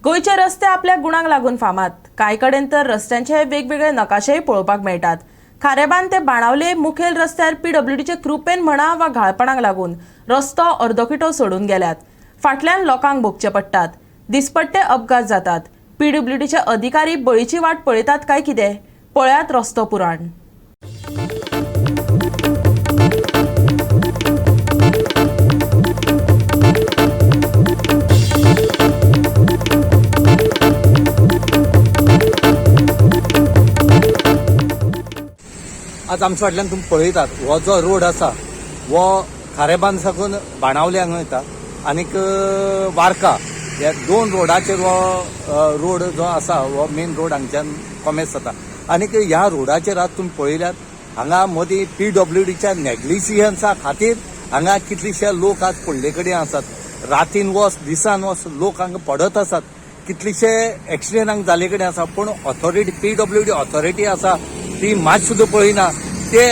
गोयचे रस्ते आपल्या गुणांक लागून फामाद। कांय कडेन तर रस्त्यांचे वेगवेगळे नकाशेय पळोवपाक मेळटात। खारेबांद ते बाणावले मुखेल रस्त्यार पीडब्ल्यूडीचे कृपेन म्हणा वा घाळपणाक लागून रस्तो अर्दोकिटो सोडून गेल्यात। फाटल्यान लोकांक भोगचे पडटात। दिसपट्टे अपघात जातात। पीडब्ल्यूडीचे अधिकारी बळीची वाट पळयतात काय कितें? पळयात रस्तो पुराण। आज आमच्या फाटल्यान तुम्ही पळयतात हो जो रोड आसा वो खारेबांद साकून बाणावल्यांक वयता आनीक वार्का ह्या दोन रोडाचेर हो रोड जो आसा हो मेन रोड हांगच्यान कॉमेस जाता। आनीक ह्या रोडाचेर आज तुम्ही पळयल्यात हांगा मदीं पीडब्ल्यूडीच्या नेग्लिजियन्सा खातीर हांगा कितलेशे लोक आज पडले कडेन आसात। रातीन वस दिसान वस लोक हांगा पडत आसात। कितलेशे एक्सिडेंट हांगा जाले कडेन आसा पूण ऑथॉरिटी पीडब्ल्यूडी ऑथॉरिटी आसा ती मात सुद्दां पळयना। ते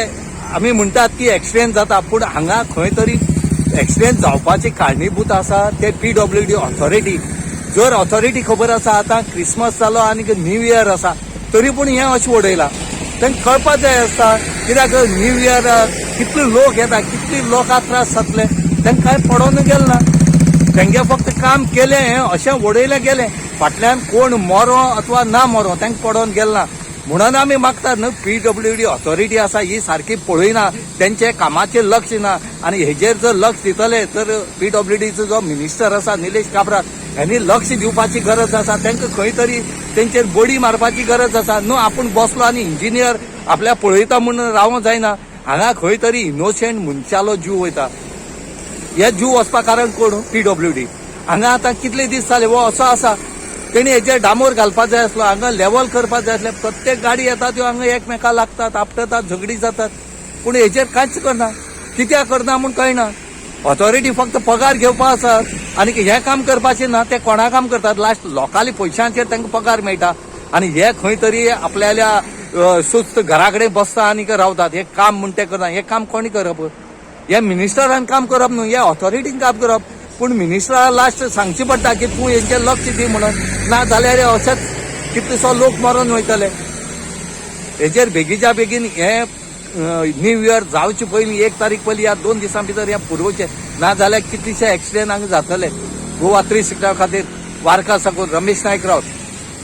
आमी म्हणटात की एक्सिडेंट जाता पूण हांगा खंय तरी एक्सिडेंट जावपाची कारणीभूत आसा ते पीडब्ल्यूडी ऑथॉरिटी। जर ऑथॉरिटी खबर आसा आतां क्रिसमस जालो आनी न्यू इयर आसा तरी पूण हें अशें उडयलां। तांकां कळपाक जाय आसता कित्याक न्यू इयर कितले लोक येता कितले लोकांक त्रास जातले तांकां कांय पडोवन गेलें ना। तांगे फक्त काम केलें अशें उडयलें गेलें। फाटल्यान कोण मरो अथवा ना मरो तांकां पडोवन गेलें ना। म्हणून आमी मागतात न्हू पीडब्ल्यूडी ऑथॉरिटी आसा ही सारकी पळयना, त्यांचे कामाचेर लक्ष ना आनी हेजेर जर लक्ष दितले तर पीडब्ल्यूडीचो जो मिनिस्टर आसा निलेश काब्राल ह्यांनी लक्ष दिवपाची गरज आसा। तांकां खंय तरी तेंचेर बडी मारपाची गरज आसा। न्हू आपूण बसलो आनी इंजिनियर आपल्या पळयता म्हणून रावूंक जायना। हांगा खंय तरी इनोसेंट मनशालो जीव वयता। हे जीव वचपा कारण कोण? पीडब्ल्यूडी। हांगा आतां कितले दीस जाले वो असो आसा तेणी हेजेर डांबोर घालपाक जाय आसलो, हांगा लेवल करपाक जाय आसलें। प्रत्येक गाडी येता त्यो हांगा एकमेका लागतात, आपटतात, झगडी जातात पूण हेजेर कांयच करना। कित्याक करना म्हूण कळना। ऑथॉरिटी फक्त पगार घेवपा आसात आनी हे काम करपाचें ना। ते कोणा काम करतात? लास्ट लोकांली पयशांचेर तांकां पगार मेळटा आनी हे खंय तरी आपल्याल्या सुस्त घरा कडेन बसता आनी रावतात। हे काम म्हूण ते करना। हे काम कोणी करप? हे मिनिस्टरान काम करप न्हू, हे ऑथॉरिटीन काम करप। पूण मिनिस्टराक लास्ट सांगची पडटा की तूं हेंचेर लक्ष दी म्हणून, ना जाल्यार अशेंच कितलेसो लोक मरून वयतले। हेजेर बेगीच्या बेगीन हे न्यू इयर जावचे पयलीं 1 तारीख पयलीं या 2 दिसां भितर या पुरोवचे, ना जाल्यार कितलेशे एक्सिडेंट हांगा जातले। गोवा 360 खातीर वार्का साकून रमेश नायक रावत।